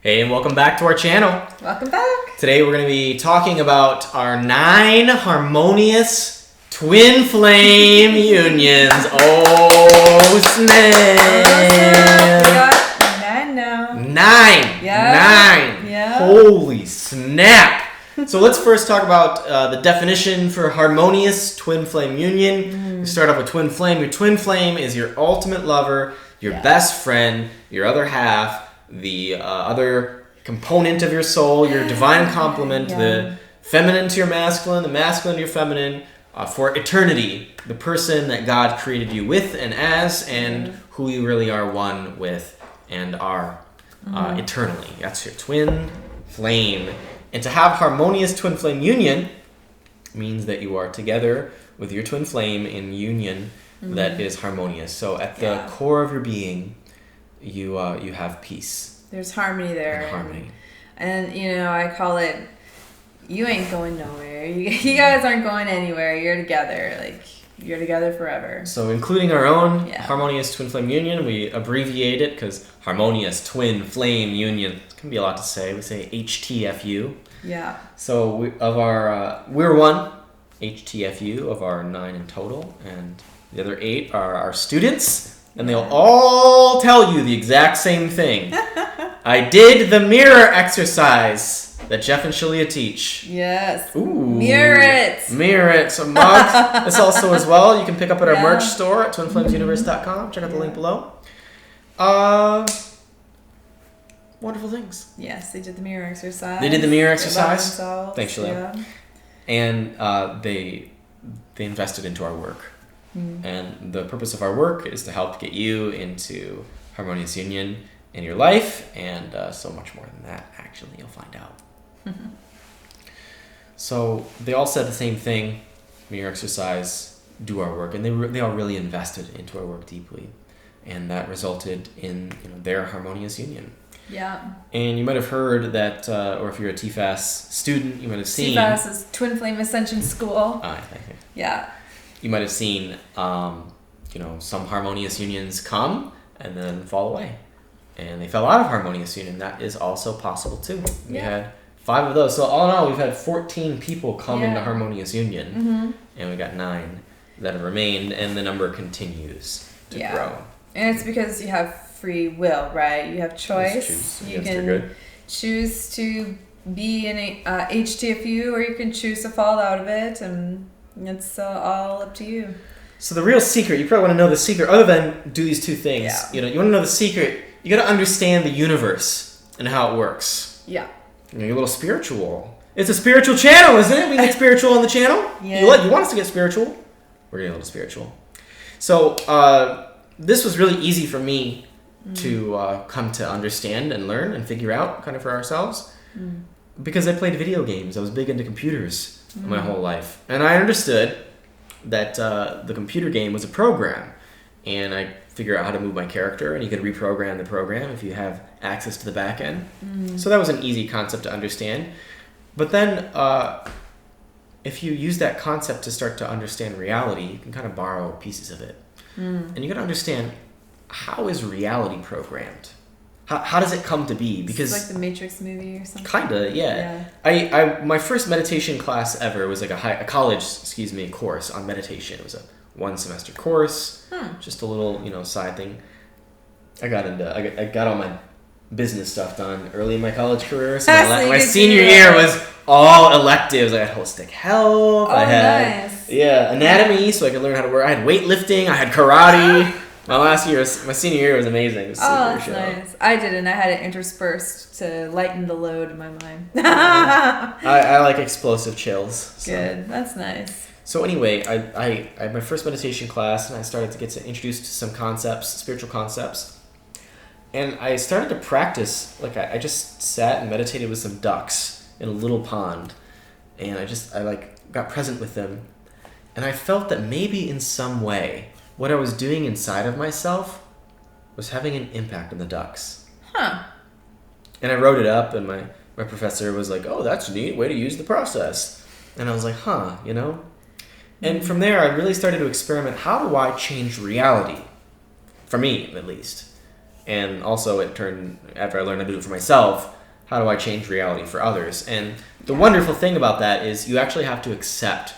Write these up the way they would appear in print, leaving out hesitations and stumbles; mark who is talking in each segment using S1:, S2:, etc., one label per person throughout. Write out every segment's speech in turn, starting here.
S1: Hey, and welcome back to our channel.
S2: Welcome back.
S1: Today we're going to be talking about our 9 harmonious twin flame unions. Oh, snap!
S2: We got 9 now.
S1: 9!
S2: Yeah.
S1: 9!
S2: Yeah.
S1: Holy snap! So let's first talk about the definition for harmonious twin flame union. We start off with twin flame. Your twin flame is your ultimate lover, your best friend, your other half, the other component of your soul, your divine complement, the feminine to your masculine, the masculine to your feminine, for eternity, the person that God created you with and as, and who you really are one with and are eternally. That's your twin flame. And to have harmonious twin flame union means that you are together with your twin flame in union that is harmonious. So at the core of your being, you have peace.
S2: There's harmony there.
S1: And harmony.
S2: And you know, I call it, you ain't going nowhere. You guys aren't going anywhere. You're together. Like, you're together forever.
S1: So including our own harmonious twin flame union, we abbreviate it because harmonious twin flame union, it can be a lot to say. We say HTFU.
S2: Yeah.
S1: So we're one HTFU of our 9 in total, and the other 8 are our students. And they'll all tell you the exact same thing. I did the mirror exercise that Jeff and Shalia teach.
S2: Yes.
S1: Ooh.
S2: Mirror it.
S1: Mirror it. So mug. This also as well. You can pick up at our merch store at twinflamesuniverse.com. Check out the link below. Wonderful things.
S2: Yes, they did the mirror exercise.
S1: They did the mirror exercise. Thanks, Shalia.
S2: Yeah.
S1: And they invested into our work. And the purpose of our work is to help get you into harmonious union in your life, and so much more than that, actually, you'll find out. So they all said the same thing: mirror exercise, do our work, and they all really invested into our work deeply, and that resulted in their harmonious union.
S2: Yeah.
S1: And you might have heard that, or if you're a TFAS student, you might have seen.
S2: TFAS is Twin Flame Ascension School.
S1: Thank you.
S2: Yeah.
S1: You might have seen, some harmonious unions come and then fall away. And they fell out of harmonious union. That is also possible too. We had 5 of those. So all in all, we've had 14 people come into harmonious union. And we got 9 that have remained, and the number continues to grow.
S2: And it's because you have free will, right? You have choice. You can choose to be in HTFU, or you can choose to fall out of it, and it's all up to you. So
S1: the real secret, you probably want to know the secret, other than do these 2 things. You want to know the secret. You got to understand the universe and how it works.
S2: Yeah.
S1: You're a little spiritual. It's a spiritual channel, isn't it? We get spiritual on the channel. Yeah. You want us to get spiritual? We're getting a little spiritual. So this was really easy for me to come to understand and learn and figure out kind of for ourselves. Because I played video games. I was big into computers my whole life. And I understood that the computer game was a program. And I figured out how to move my character, and you could reprogram the program if you have access to the back end. So that was an easy concept to understand. But then if you use that concept to start to understand reality, you can kind of borrow pieces of it. And you got to understand, how is reality programmed? How does it come to be? Because
S2: it's like the Matrix movie or something.
S1: Kinda, yeah. I my first meditation class ever was like a college course on meditation. It was a 1-semester course, just a little side thing. I got all my business stuff done early in my college career. So my senior year was all electives. I had holistic health. I had anatomy, so I could learn how to work. I had weightlifting. I had karate. My senior year was amazing. It was
S2: that's nice. I didn't. I had it interspersed to lighten the load in my mind.
S1: I like explosive chills. So.
S2: Good. That's nice.
S1: So anyway, I had my first meditation class, and I started to get introduced to some concepts, spiritual concepts. And I started to practice, like I just sat and meditated with some ducks in a little pond. And I got present with them. And I felt that maybe in some way, what I was doing inside of myself was having an impact on the ducks. And I wrote it up, and my professor was like, "Oh, that's a neat way to use the process." And I was like, And from there, I really started to experiment. How do I change reality? For me, at least. And also after I learned how to do it for myself, how do I change reality for others? And the wonderful thing about that is you actually have to accept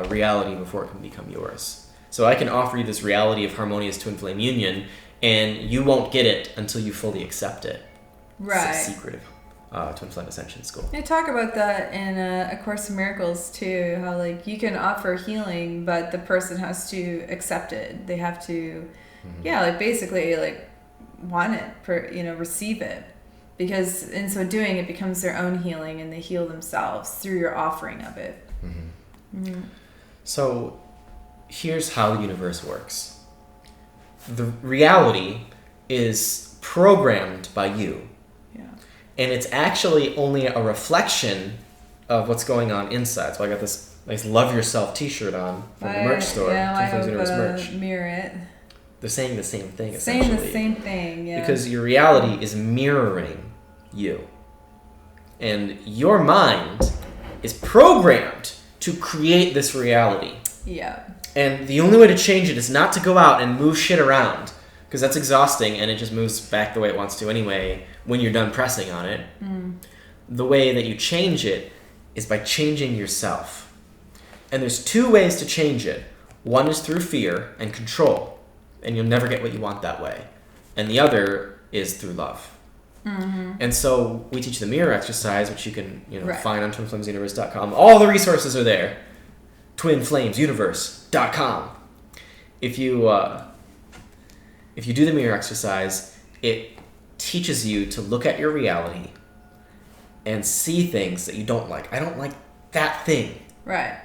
S1: reality before it can become yours. So I can offer you this reality of harmonious twin flame union, and you won't get it until you fully accept it.
S2: Right.
S1: It's the secret of Twin Flame Ascension School.
S2: They talk about that in A Course in Miracles too, how like you can offer healing, but the person has to accept it. They have to, like basically like want it, receive it. Because in so doing, it becomes their own healing, and they heal themselves through your offering of it.
S1: So here's how the universe works. The reality is programmed by you. Yeah. And it's actually only a reflection of what's going on inside. So I got this nice Love Yourself t-shirt on from the merch store.
S2: Yeah, I have mirror it.
S1: They're saying the same thing, essentially.
S2: Saying the same thing, yeah.
S1: Because your reality is mirroring you. And your mind is programmed to create this reality.
S2: Yeah.
S1: And the only way to change it is not to go out and move shit around, because that's exhausting and it just moves back the way it wants to anyway when you're done pressing on it. The way that you change it is by changing yourself. And there's two ways to change it. One is through fear and control, and you'll never get what you want that way. And the other is through love. And so we teach the mirror exercise, which you can find on twinflamesuniverse.com. All the resources are there. twinflamesuniverse.com. If you do the mirror exercise, it teaches you to look at your reality and see things that you don't like. I don't like that thing.
S2: Right.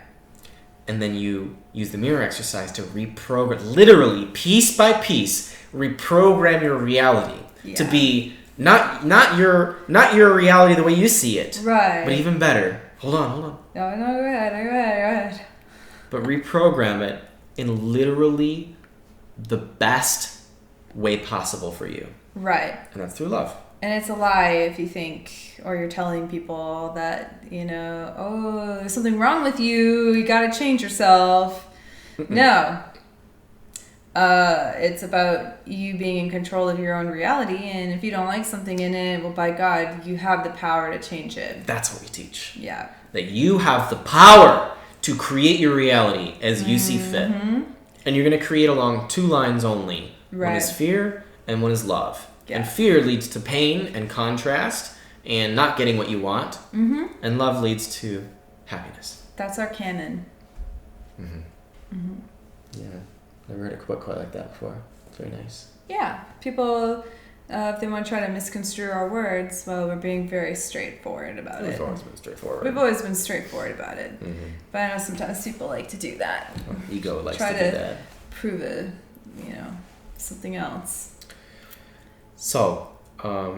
S1: And then you use the mirror exercise to reprogram, literally piece by piece, reprogram your reality to be not your reality the way you see it,
S2: right?
S1: But even better. Hold on.
S2: No, go ahead.
S1: But reprogram it in literally the best way possible for you,
S2: right?
S1: And that's through love.
S2: And it's a lie if you think, or you're telling people that, oh, there's something wrong with you, you gotta change yourself. No. It's about you being in control of your own reality, and if you don't like something in it, well, by God, you have the power to change it.
S1: That's what we teach.
S2: Yeah. That
S1: you have the power to create your reality as you see fit. And you're going to create along two lines only. Right. One is fear and one is love. Yeah. And fear leads to pain and contrast and not getting what you want. And love leads to happiness.
S2: That's our canon.
S1: Yeah. Never heard a quote quite like that before. It's very nice.
S2: Yeah. People, if they want to try to misconstrue our words, well, we're being very straightforward about it.
S1: We've always been straightforward.
S2: We've always been straightforward about it. But I know sometimes people like to do that.
S1: Ego likes to do that.
S2: Prove something else.
S1: So,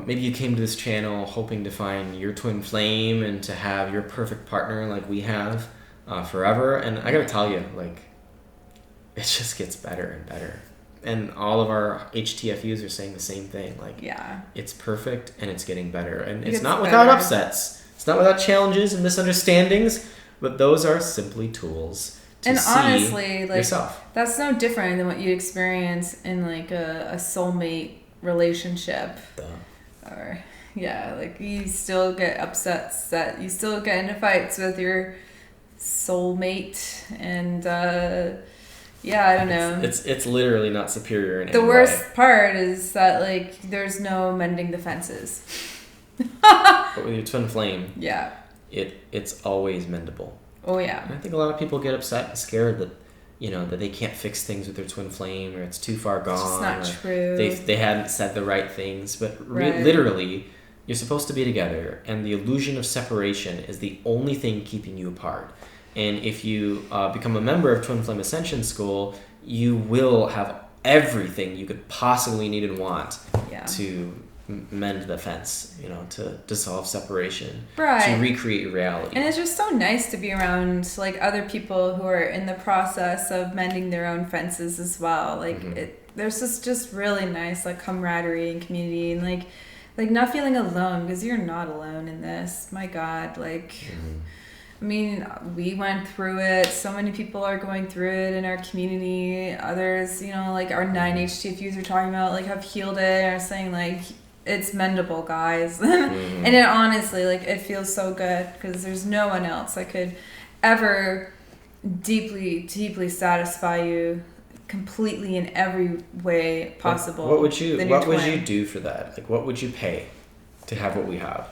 S1: maybe you came to this channel hoping to find your twin flame and to have your perfect partner like we have forever. And I gotta tell you, it just gets better and better. And all of our HTFUs are saying the same thing. It's perfect and it's getting better. And it's not without upsets. It's not without challenges and misunderstandings, but those are simply tools to see honestly, yourself.
S2: That's no different than what you experience in a soulmate relationship. Or you still get upsets, that you still get into fights with your soulmate, and I don't know.
S1: It's literally not superior in any way.
S2: The worst part is that there's no mending the fences.
S1: But with your twin flame, it's always mendable.
S2: Oh yeah.
S1: And I think a lot of people get upset and scared that that they can't fix things with their twin flame, or it's too far gone.
S2: It's not true.
S1: They hadn't said the right things, but literally, you're supposed to be together, and the illusion of separation is the only thing keeping you apart. And if you become a member of Twin Flame Ascension School, you will have everything you could possibly need and want to mend the fence, to dissolve separation, to recreate your reality.
S2: And it's just so nice to be around other people who are in the process of mending their own fences as well. There's just really nice camaraderie and community, and not feeling alone, because you're not alone in this. My God, I mean, we went through it. So many people are going through it in our community. Others, you know, like our 9 HTFUs are talking about, like, have healed it. Are saying, like, it's mendable, guys. And it honestly, like, it feels so good because there's no one else that could ever deeply, deeply satisfy you completely in every way possible.
S1: What would you do for that? Like, what would you pay to have what we have?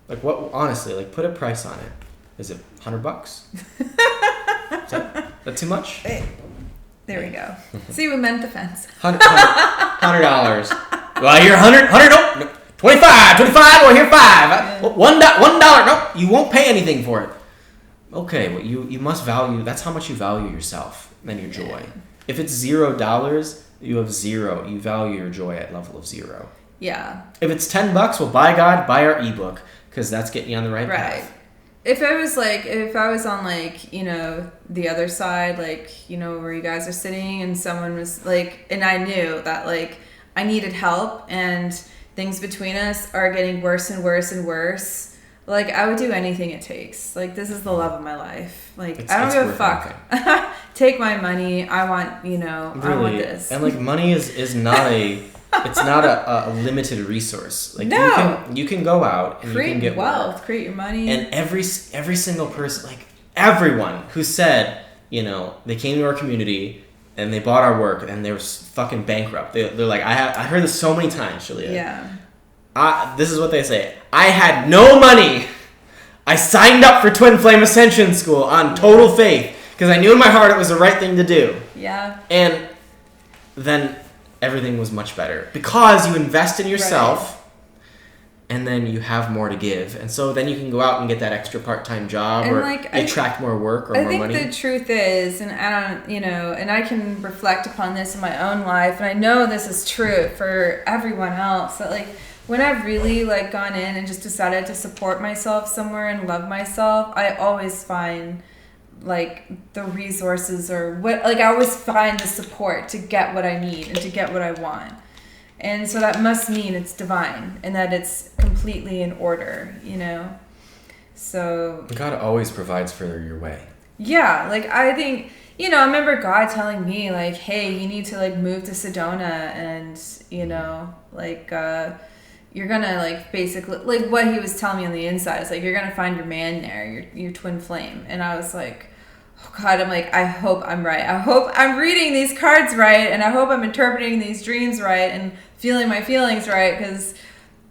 S1: Like, what, honestly, like, put a price on it. Is it $100? Is that too much?
S2: Hey, there we go. See, we meant the fence.
S1: $100. Well, you're 100, nope. 25, well, here 5. $1, nope. You won't pay anything for it. Okay, well, you must value, that's how much you value yourself and your joy. If it's $0, you have 0. You value your joy at level of 0.
S2: Yeah.
S1: If it's $10, well, by God, buy our ebook, because that's getting you on the right path.
S2: If I was on, like, you know, the other side, like, you know, where you guys are sitting and someone was like, and I knew that, like, I needed help and things between us are getting worse and worse and worse, like, I would do anything it takes. Like, this is the love of my life. Like, I don't give a fuck. Take my money. I want, you know, really, I want this.
S1: And, like, money is not it's not a limited resource. Like, no. you can go out and
S2: create
S1: you can get
S2: wealth,
S1: work.
S2: Create your money.
S1: And every single person, like, everyone who said, you know, they came to our community and they bought our work and they were fucking bankrupt. They're like, I heard this so many times, Shalia.
S2: Yeah.
S1: This is what they say. I had no money. I signed up for Twin Flame Ascension School on total faith because I knew in my heart it was the right thing to do.
S2: Yeah.
S1: And then everything was much better because you invest in yourself. Right. And then you have more to give. And so then you can go out and get that extra part-time job and, or like, attract more work or more money.
S2: I think the truth is, and I don't, you know, and I can reflect upon this in my own life, and I know this is true for everyone else, that, like, when I've really, like, gone in and just decided to support myself somewhere and love myself, I always find, like, the resources or what, like, I always find the support to get what I need and to get what I want. And so that must mean it's divine and that it's completely in order, you know? So
S1: God always provides for your way.
S2: Yeah, like, I think, you know, I remember God telling me, like, hey, you need to, like, move to Sedona and, you know, like, you're gonna, like, basically, like, what he was telling me on the inside is, like, you're gonna find your man there, your twin flame. And I was like, oh God, I'm like, I hope I'm right. I hope I'm reading these cards right, and I hope I'm interpreting these dreams right and feeling my feelings right, because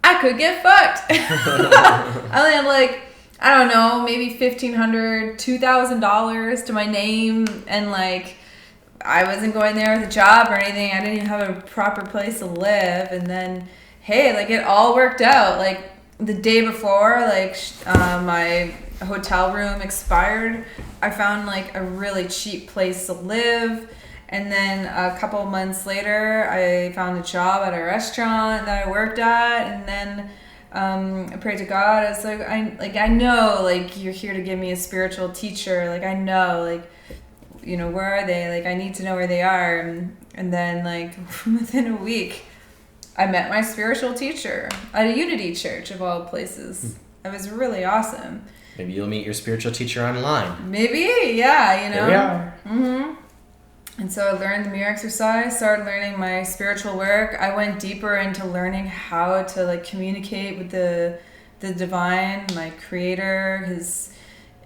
S2: I could get fucked. I only had, like, I don't know, maybe $1,500, $2,000 to my name, and, like, I wasn't going there with a job or anything. I didn't even have a proper place to live. And then, hey, like, it all worked out. Like, the day before, like, my hotel room expired, I found, like, a really cheap place to live. And then a couple months later, I found a job at a restaurant that I worked at. And then I prayed to God. I was like, I know, like, you're here to give me a spiritual teacher. Like, I know, like, you know, where are they? Like, I need to know where they are. And then, like, within a week, I met my spiritual teacher at a Unity church, of all places. It was really awesome.
S1: Maybe you'll meet your spiritual teacher online.
S2: Maybe, yeah, you know.
S1: There we are.
S2: Mm-hmm. And so I learned the mirror exercise, started learning my spiritual work. I went deeper into learning how to, like, communicate with the divine, my creator.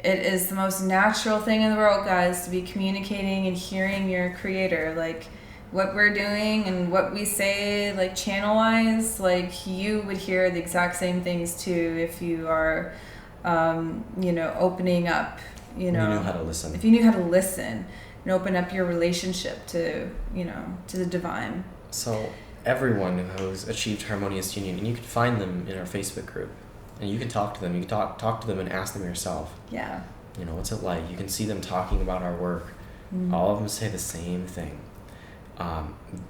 S2: It is the most natural thing in the world, guys, to be communicating and hearing your creator. Like, what we're doing and what we say, like, channel-wise, like, you would hear the exact same things too if you are, you know, opening up, you know.
S1: You knew how to listen.
S2: If you knew how to listen and open up your relationship to, you know, to the divine.
S1: So everyone who's achieved Harmonious Union, and you can find them in our Facebook group, and you can talk to them. You can talk to them and ask them yourself.
S2: Yeah.
S1: You know, what's it like? You can see them talking about our work. Mm-hmm. All of them say the same thing.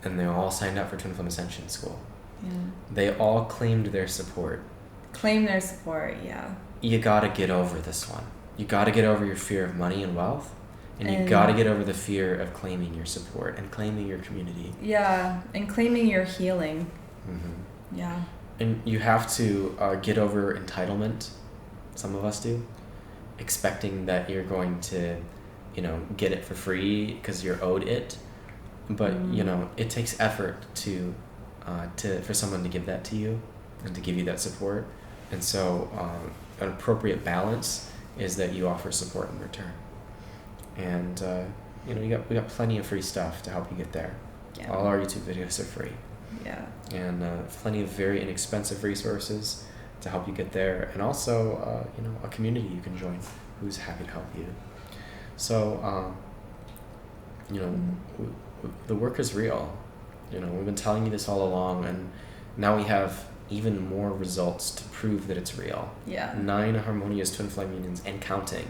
S1: And they all signed up for Twin Flame Ascension School.
S2: Yeah.
S1: They all claimed their support.
S2: Claim their support, yeah.
S1: You gotta get over this one. You gotta get over your fear of money and wealth. And you gotta get over the fear of claiming your support and claiming your community.
S2: Yeah, and claiming your healing.
S1: Mm-hmm.
S2: Yeah. And
S1: you have to get over entitlement. Some of us do. expecting that you're going to, you know, get it for free because you're owed it. But you know, it takes effort to for someone to give that to you and to give you that support. And so an appropriate balance is that you offer support in return. And you know, we got plenty of free stuff to help you get there. Yeah. All our YouTube videos are free.
S2: Yeah.
S1: And plenty of very inexpensive resources to help you get there, and also you know, a community you can join who's happy to help you. So you know, the work is real. You know, we've been telling you this all along, and now we have even more results to prove that it's real. Yeah. 9 harmonious twin flame unions and counting.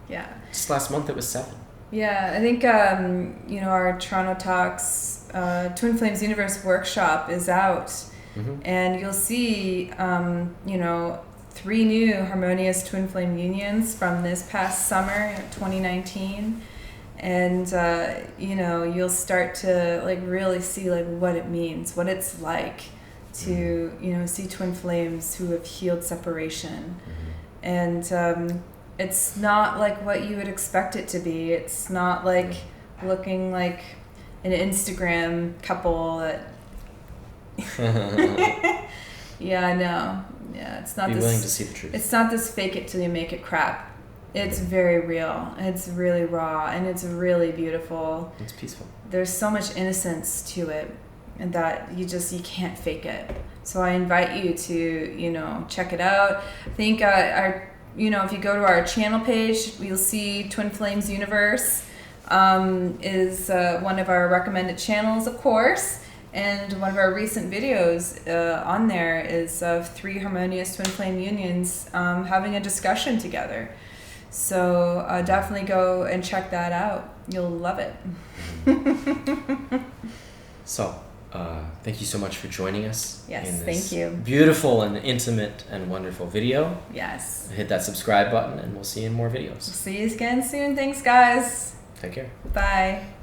S1: Yeah. Just last month it was 7.
S2: Yeah, I think you know, our Toronto Talks Twin Flames Universe workshop is out, and you'll see you know, 3 new harmonious twin flame unions from this past summer, 2019. And you know, you'll start to like really see like what it means, what it's like to, you know, see twin flames who have healed separation. And it's not like what you would expect it to be. It's not like looking like an Instagram couple that yeah, I know. Yeah, it's not
S1: Be
S2: this,
S1: willing to see the truth.
S2: It's not this fake it till you make it crap. It's very real. It's really raw, and it's really beautiful.
S1: It's peaceful.
S2: There's so much innocence to it, and that you can't fake it. So I invite you to, you know, check it out. I think you know, if you go to our channel page, you'll see Twin Flames Universe is one of our recommended channels, of course. And one of our recent videos on there is of 3 harmonious twin flame unions having a discussion together. So definitely go and check that out. You'll love it.
S1: So, thank you so much for joining us.
S2: Yes,
S1: in this
S2: thank you.
S1: Beautiful and intimate and wonderful video.
S2: Yes.
S1: Hit that subscribe button, and we'll see you in more videos.
S2: See you again soon. Thanks, guys.
S1: Take care.
S2: Bye.